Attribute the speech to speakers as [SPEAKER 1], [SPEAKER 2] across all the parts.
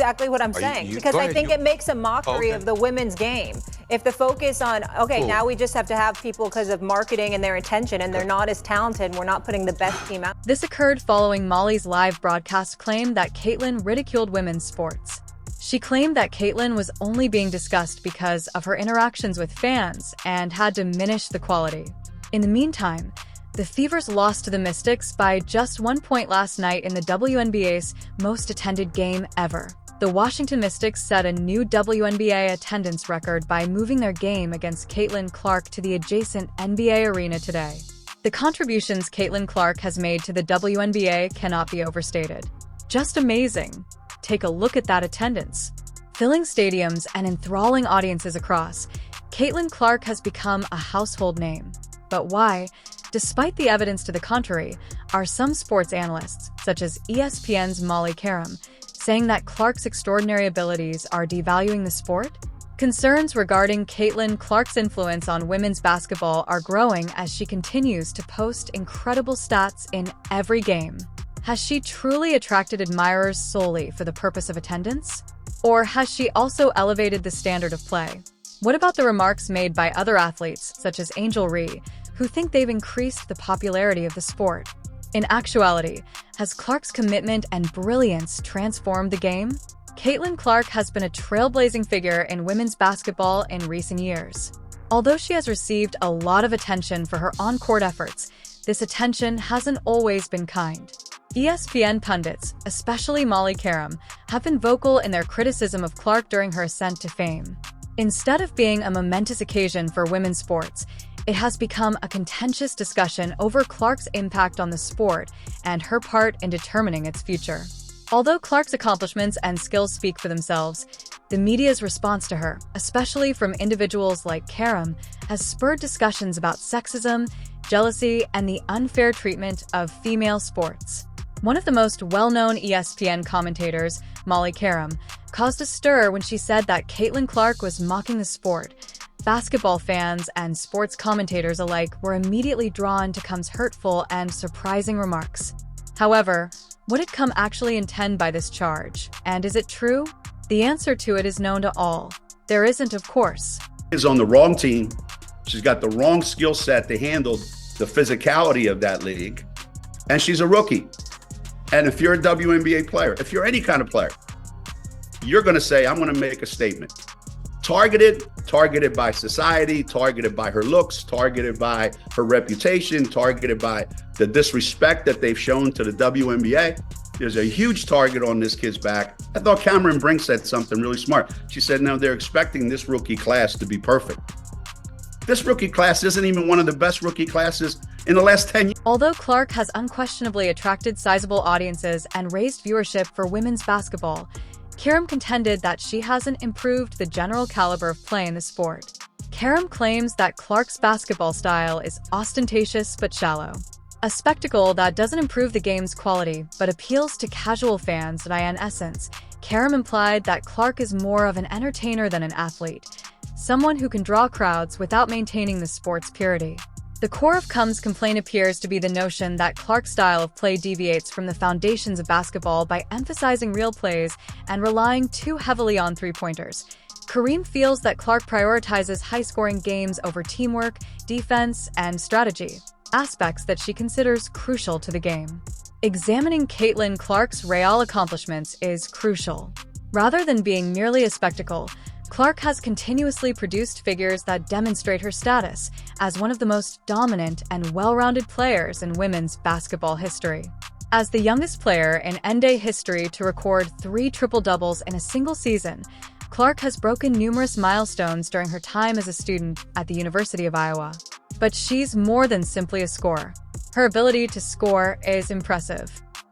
[SPEAKER 1] Exactly what I'm saying, because I think it makes a mockery of the women's game. If the focus on, now we just have to have people because of marketing and their intention, and they're not as talented, and we're not putting the best team out.
[SPEAKER 2] This occurred following Molly's live broadcast claim that Caitlyn ridiculed women's sports. She claimed that Caitlyn was only being discussed because of her interactions with fans and had diminished the quality. In the meantime, the Fevers lost to the Mystics by just 1 point last night in the WNBA's most attended game ever. The Washington Mystics set a new WNBA attendance record by moving their game against Caitlyn Clark to the adjacent NBA arena today. The contributions Caitlyn Clark has made to the WNBA cannot be overstated. Just amazing. Take a look at that attendance. Filling stadiums and enthralling audiences across, Caitlyn Clark has become a household name. But why, despite the evidence to the contrary, are some sports analysts, such as ESPN's Molly Qerim, saying that Clark's extraordinary abilities are devaluing the sport? Concerns regarding Caitlyn Clark's influence on women's basketball are growing as she continues to post incredible stats in every game. Has she truly attracted admirers solely for the purpose of attendance? Or has she also elevated the standard of play? What about the remarks made by other athletes, such as Angel Ree, who think they've increased the popularity of the sport? In actuality, has Clark's commitment and brilliance transformed the game? Caitlyn Clark has been a trailblazing figure in women's basketball in recent years. Although she has received a lot of attention for her on-court efforts, this attention hasn't always been kind. ESPN pundits, especially Molly Qerim, have been vocal in their criticism of Clark during her ascent to fame. Instead of being a momentous occasion for women's sports, it has become a contentious discussion over Clark's impact on the sport and her part in determining its future. Although Clark's accomplishments and skills speak for themselves, the media's response to her, especially from individuals like Qerim, has spurred discussions about sexism, jealousy, and the unfair treatment of female sports. One of the most well-known ESPN commentators, Molly Qerim, caused a stir when she said that Caitlyn Clark was mocking the sport. Basketball fans and sports commentators alike were immediately drawn to Qerim's hurtful and surprising remarks. However, what did Qerim actually intend by this charge? And is it true? The answer to it is known to all. There isn't, of course.
[SPEAKER 3] Is on the wrong team. She's got the wrong skill set to handle the physicality of that league. And she's a rookie. And if you're a WNBA player, if you're any kind of player, you're going to say, I'm going to make a statement. Targeted by society, targeted by her looks, targeted by her reputation, targeted by the disrespect that they've shown to the WNBA. There's a huge target on this kid's back. I thought Cameron Brink said something really smart. She said, no, they're expecting this rookie class to be perfect. This rookie class isn't even one of the best rookie classes in the last 10 years.
[SPEAKER 2] Although Clark has unquestionably attracted sizable audiences and raised viewership for women's basketball, Qerim contended that she hasn't improved the general caliber of play in the sport. Qerim claims that Clark's basketball style is ostentatious but shallow, a spectacle that doesn't improve the game's quality but appeals to casual fans. In essence, Qerim implied that Clark is more of an entertainer than an athlete, someone who can draw crowds without maintaining the sport's purity. The core of Qerim's complaint appears to be the notion that Clark's style of play deviates from the foundations of basketball by emphasizing real plays and relying too heavily on three-pointers. Qerim feels that Clark prioritizes high-scoring games over teamwork, defense, and strategy, aspects that she considers crucial to the game. Examining Caitlyn Clark's real accomplishments is crucial. Rather than being merely a spectacle, Clark has continuously produced figures that demonstrate her status as one of the most dominant and well-rounded players in women's basketball history. As the youngest player in NBA history to record 3 triple-doubles in a single season, Clark has broken numerous milestones during her time as a student at the University of Iowa. But she's more than simply a scorer. Her ability to score is impressive.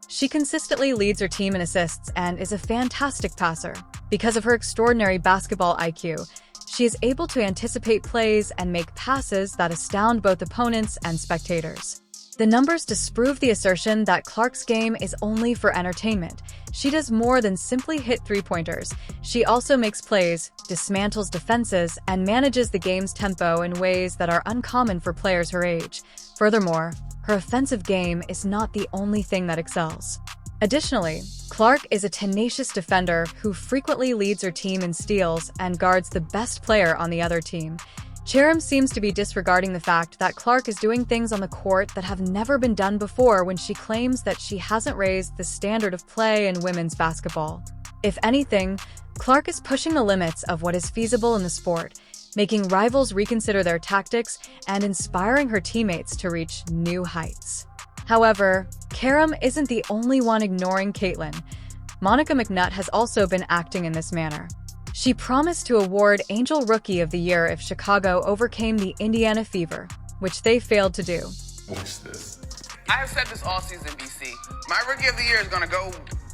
[SPEAKER 2] She consistently leads her team in assists and is a fantastic passer. Because of her extraordinary basketball IQ, she is able to anticipate plays and make passes that astound both opponents and spectators. The numbers disprove the assertion that Clark's game is only for entertainment. She does more than simply hit three-pointers. She also makes plays, dismantles defenses, and manages the game's tempo in ways that are uncommon for players her age. Furthermore, her offensive game is not the only thing that excels. Additionally, Clark is a tenacious defender who frequently leads her team in steals and guards the best player on the other team. Qerim seems to be disregarding the fact that Clark is doing things on the court that have never been done before when she claims that she hasn't raised the standard of play in women's basketball. If anything, Clark is pushing the limits of what is feasible in the sport, making rivals reconsider their tactics and inspiring her teammates to reach new heights. However, Qerim isn't the only one ignoring Caitlyn. Monica McNutt has also been acting in this manner. She promised to award Angel Rookie of the Year if Chicago overcame the Indiana Fever, which they failed to do.
[SPEAKER 4] Watch this.
[SPEAKER 5] I have said this all season, BC. My Rookie of the Year is going to go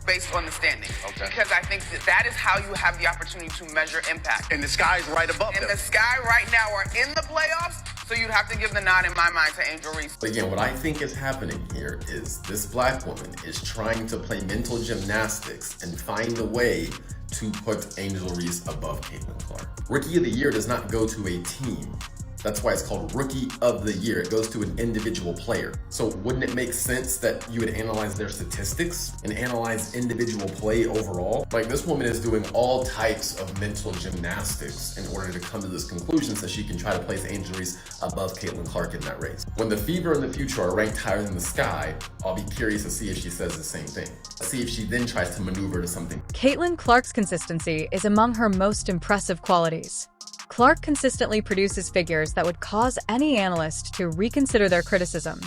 [SPEAKER 5] based on the standings. Okay. Because I think that is how you have the opportunity to measure impact.
[SPEAKER 4] And the sky's right above them.
[SPEAKER 5] And the sky right now are in the playoffs, so you'd have to give the nod in my mind to Angel Reese.
[SPEAKER 4] Again, what I think is happening here is this black woman is trying to play mental gymnastics and find a way to put Angel Reese above Caitlyn Clark. Rookie of the Year does not go to a team. That's why it's called Rookie of the Year. It goes to an individual player. So wouldn't it make sense that you would analyze their statistics and analyze individual play overall? Like, this woman is doing all types of mental gymnastics in order to come to this conclusion so she can try to place Angel Reese above Caitlyn Clark in that race. When the Fever and the Future are ranked higher than the Sky, I'll be curious to see if she says the same thing. See if she then tries to maneuver to something.
[SPEAKER 2] Caitlyn Clark's consistency is among her most impressive qualities. Clark consistently produces figures that would cause any analyst to reconsider their criticism.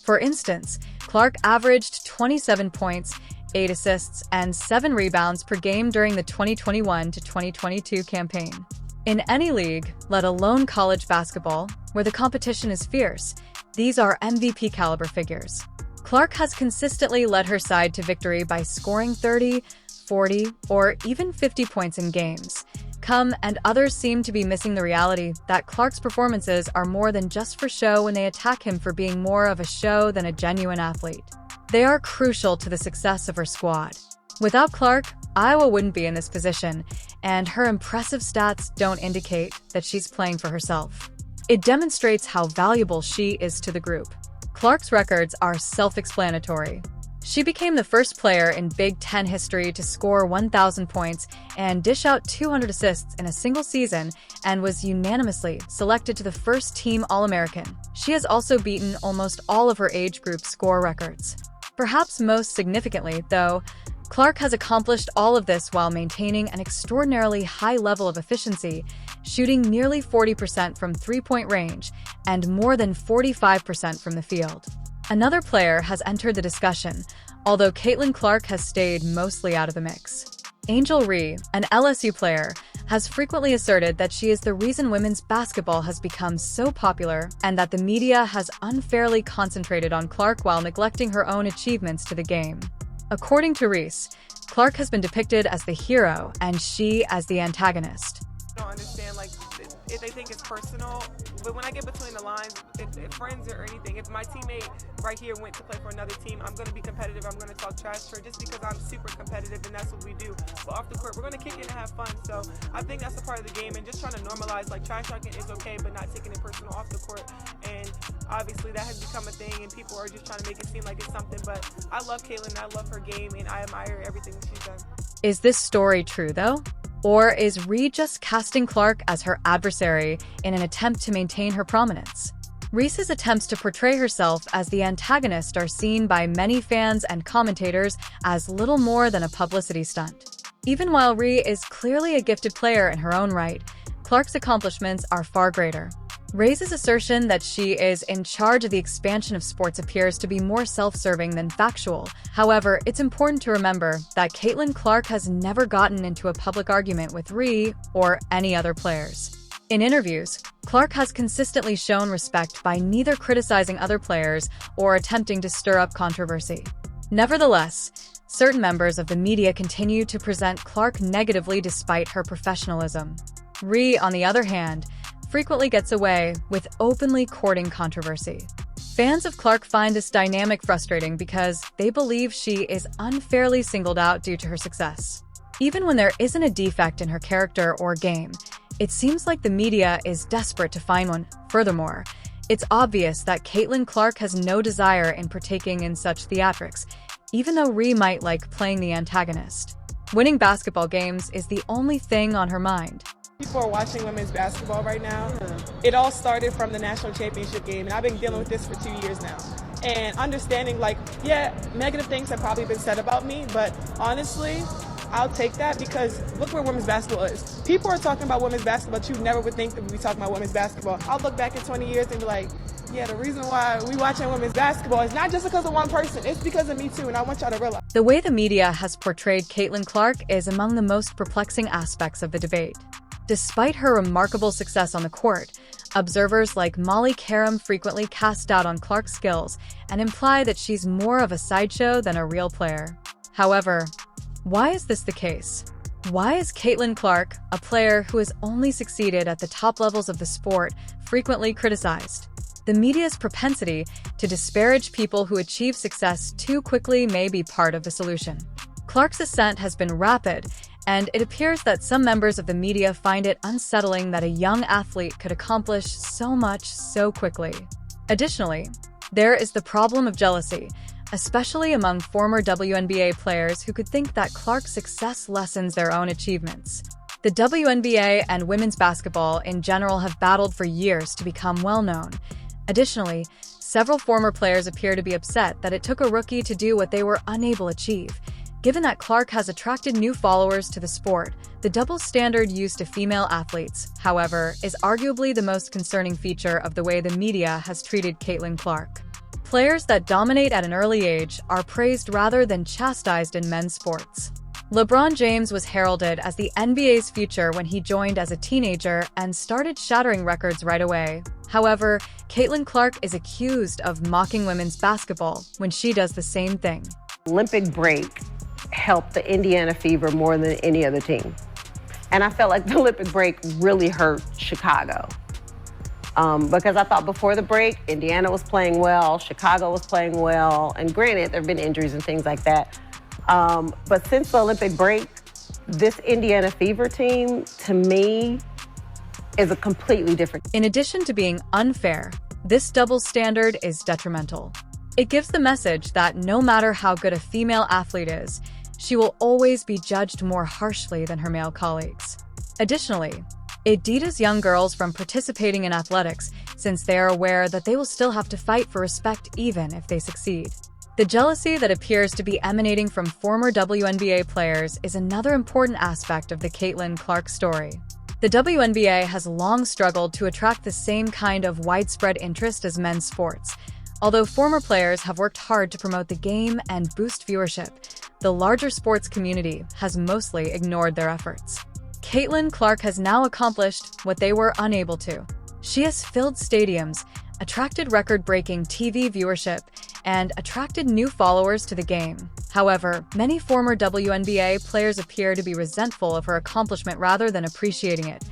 [SPEAKER 2] For instance, Clark averaged 27 points, 8 assists, and 7 rebounds per game during the 2021 to 2022 campaign. In any league, let alone college basketball, where the competition is fierce, these are MVP-caliber figures. Clark has consistently led her side to victory by scoring 30, 40, or even 50 points in games. And others seem to be missing the reality that Clark's performances are more than just for show when they attack him for being more of a show than a genuine athlete. They are crucial to the success of her squad. Without Clark, Iowa wouldn't be in this position, and her impressive stats don't indicate that she's playing for herself. It demonstrates how valuable she is to the group. Clark's records are self-explanatory. She became the first player in Big Ten history to score 1,000 points and dish out 200 assists in a single season, and was unanimously selected to the first-team All-American. She has also beaten almost all of her age group score records. Perhaps most significantly, though, Clark has accomplished all of this while maintaining an extraordinarily high level of efficiency, shooting nearly 40% from three-point range and more than 45% from the field. Another player has entered the discussion, although Caitlyn Clark has stayed mostly out of the mix. Angel Reese, an LSU player, has frequently asserted that she is the reason women's basketball has become so popular and that the media has unfairly concentrated on Clark while neglecting her own achievements to the game. According to Reese, Clark has been depicted as the hero and she as the antagonist.
[SPEAKER 6] I don't understand, if they think it's personal, but when I get between the lines, if friends or anything, if my teammate right here went to play for another team, I'm going to be competitive, I'm going to talk trash to her just because I'm super competitive and that's what we do. But off the court, we're going to kick it and have fun, so I think that's a part of the game, and just trying to normalize, trash talking is okay, but not taking it personal off the court, and obviously that has become a thing, and people are just trying to make it seem like it's something, but I love Caitlyn, I love her game, and I admire everything that she's done.
[SPEAKER 2] Is this story true, though? Or is Reese just casting Clark as her adversary in an attempt to maintain her prominence? Reese's attempts to portray herself as the antagonist are seen by many fans and commentators as little more than a publicity stunt. Even while Reese is clearly a gifted player in her own right, Clark's accomplishments are far greater. Reese's assertion that she is in charge of the expansion of sports appears to be more self-serving than factual. However, it's important to remember that Caitlyn Clark has never gotten into a public argument with Reese or any other players. In interviews, Clark has consistently shown respect by neither criticizing other players or attempting to stir up controversy. Nevertheless, certain members of the media continue to present Clark negatively despite her professionalism. Reese, on the other hand, frequently gets away with openly courting controversy. Fans of Clark find this dynamic frustrating because they believe she is unfairly singled out due to her success. Even when there isn't a defect in her character or game, it seems like the media is desperate to find one. Furthermore, it's obvious that Caitlyn Clark has no desire in partaking in such theatrics, even though Ree might like playing the antagonist. Winning basketball games is the only thing on her mind.
[SPEAKER 6] People are watching women's basketball right now. It all started from the national championship game, and I've been dealing with this for 2 years now. And understanding, like, yeah, negative things have probably been said about me, but honestly, I'll take that because look where women's basketball is. People are talking about women's basketball, but you never would think that we'd be talking about women's basketball. I'll look back in 20 years and be like, yeah, the reason why we watching women's basketball is not just because of one person, it's because of me too, and I want y'all to realize.
[SPEAKER 2] The way the media has portrayed Caitlyn Clark is among the most perplexing aspects of the debate. Despite her remarkable success on the court, observers like Molly Qerim frequently cast doubt on Clark's skills and imply that she's more of a sideshow than a real player. However, why is this the case? Why is Caitlyn Clark, a player who has only succeeded at the top levels of the sport, frequently criticized? The media's propensity to disparage people who achieve success too quickly may be part of the solution. Clark's ascent has been rapid, and it appears that some members of the media find it unsettling that a young athlete could accomplish so much so quickly. Additionally, there is the problem of jealousy, especially among former WNBA players who could think that Clark's success lessens their own achievements. The WNBA and women's basketball in general have battled for years to become well-known. Additionally, several former players appear to be upset that it took a rookie to do what they were unable to achieve. Given that Clark has attracted new followers to the sport, the double standard used to female athletes, however, is arguably the most concerning feature of the way the media has treated Caitlyn Clark. Players that dominate at an early age are praised rather than chastised in men's sports. LeBron James was heralded as the NBA's future when he joined as a teenager and started shattering records right away. However, Caitlyn Clark is accused of mocking women's basketball when she does the same thing.
[SPEAKER 7] Olympic break helped the Indiana Fever more than any other team. And I felt like the Olympic break really hurt Chicago. Because I thought before the break, Indiana was playing well, Chicago was playing well, and granted, there have been injuries and things like that. But since the Olympic break, this Indiana Fever team, to me, is a completely different.
[SPEAKER 2] In addition to being unfair, this double standard is detrimental. It gives the message that no matter how good a female athlete is, she will always be judged more harshly than her male colleagues. Additionally, it deters young girls from participating in athletics since they are aware that they will still have to fight for respect even if they succeed. The jealousy that appears to be emanating from former WNBA players is another important aspect of the Caitlyn Clark story. The WNBA has long struggled to attract the same kind of widespread interest as men's sports. Although former players have worked hard to promote the game and boost viewership, the larger sports community has mostly ignored their efforts. Caitlyn Clark has now accomplished what they were unable to. She has filled stadiums, attracted record-breaking TV viewership, and attracted new followers to the game. However, many former WNBA players appear to be resentful of her accomplishment rather than appreciating it.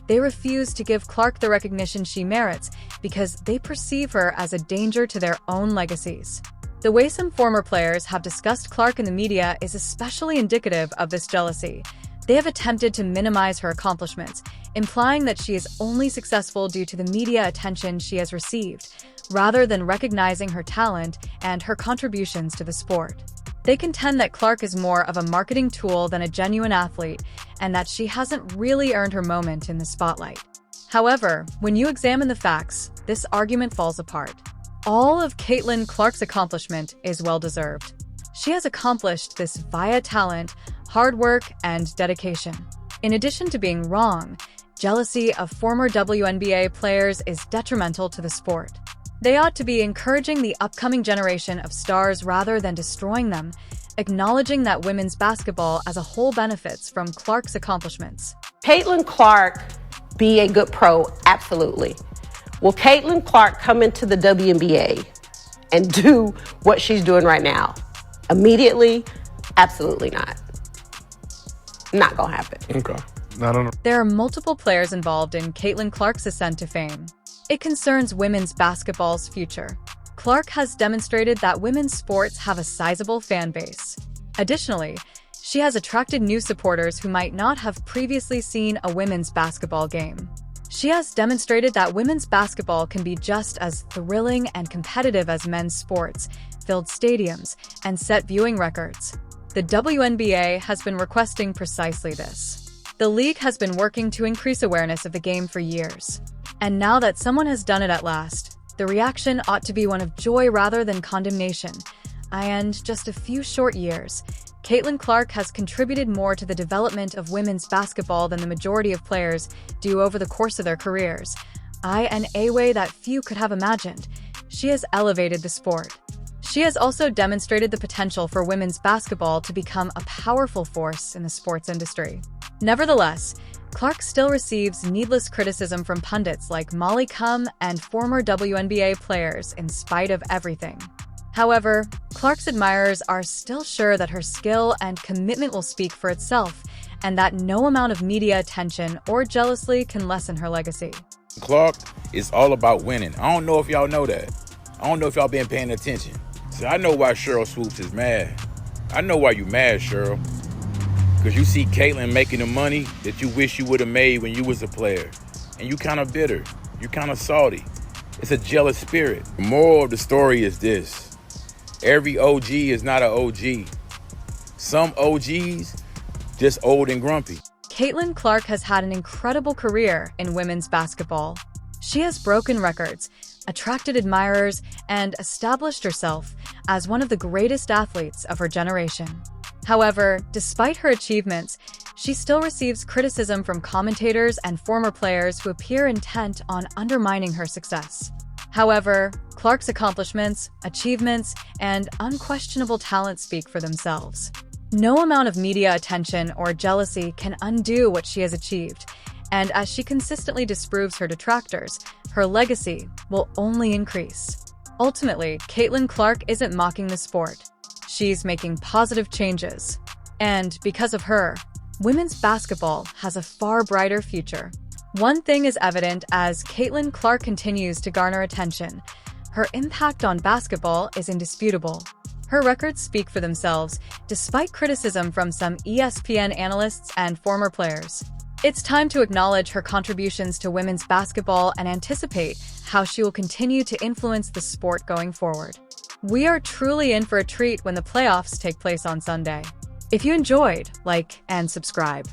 [SPEAKER 2] They refuse to give Clark the recognition she merits because they perceive her as a danger to their own legacies. The way some former players have discussed Clark in the media is especially indicative of this jealousy. They have attempted to minimize her accomplishments, implying that she is only successful due to the media attention she has received, rather than recognizing her talent and her contributions to the sport. They contend that Clark is more of a marketing tool than a genuine athlete, and that she hasn't really earned her moment in the spotlight. However, when you examine the facts, this argument falls apart. All of Caitlyn Clark's accomplishment is well-deserved. She has accomplished this via talent, hard work, and dedication. In addition to being wrong, jealousy of former WNBA players is detrimental to the sport. They ought to be encouraging the upcoming generation of stars rather than destroying them, acknowledging that women's basketball as a whole benefits from Clark's accomplishments.
[SPEAKER 7] Caitlyn Clark be a good pro? Absolutely. Will Caitlyn Clark come into the WNBA and do what she's doing right now? Immediately? Absolutely not. Not gonna happen.
[SPEAKER 8] Okay. I don't know.
[SPEAKER 2] There are multiple players involved in Caitlyn Clark's ascent to fame. It concerns women's basketball's future. Clark has demonstrated that women's sports have a sizable fan base. Additionally, she has attracted new supporters who might not have previously seen a women's basketball game. She has demonstrated that women's basketball can be just as thrilling and competitive as men's sports, filled stadiums, and set viewing records. The WNBA has been requesting precisely this. The league has been working to increase awareness of the game for years. And now that someone has done it at last, the reaction ought to be one of joy rather than condemnation. And just a few short years, Caitlyn Clark has contributed more to the development of women's basketball than the majority of players do over the course of their careers. In a way that few could have imagined, she has elevated the sport. She has also demonstrated the potential for women's basketball to become a powerful force in the sports industry. Nevertheless, Clark still receives needless criticism from pundits like Molly Qerim and former WNBA players in spite of everything. However, Clark's admirers are still sure that her skill and commitment will speak for itself, and that no amount of media attention or jealousy can lessen her legacy.
[SPEAKER 8] Clark is all about winning. I don't know if y'all know that. I don't know if y'all been paying attention. So I know why Cheryl Swoops is mad. I know why you mad, Cheryl. Because you see Caitlyn making the money that you wish you would have made when you was a player. And you kind of bitter. You kind of salty. It's a jealous spirit. The moral of the story is this. Every OG is not an OG. Some OGs just old and grumpy.
[SPEAKER 2] Caitlyn Clark has had an incredible career in women's basketball. She has broken records, attracted admirers, and established herself as one of the greatest athletes of her generation. However, despite her achievements, she still receives criticism from commentators and former players who appear intent on undermining her success. However, Clark's accomplishments, achievements, and unquestionable talent speak for themselves. No amount of media attention or jealousy can undo what she has achieved, and as she consistently disproves her detractors, her legacy will only increase. Ultimately, Caitlyn Clark isn't mocking the sport. She's making positive changes. And because of her, women's basketball has a far brighter future. One thing is evident as Caitlyn Clark continues to garner attention. Her impact on basketball is indisputable. Her records speak for themselves, despite criticism from some ESPN analysts and former players. It's time to acknowledge her contributions to women's basketball and anticipate how she will continue to influence the sport going forward. We are truly in for a treat when the playoffs take place on Sunday. If you enjoyed, like and subscribe.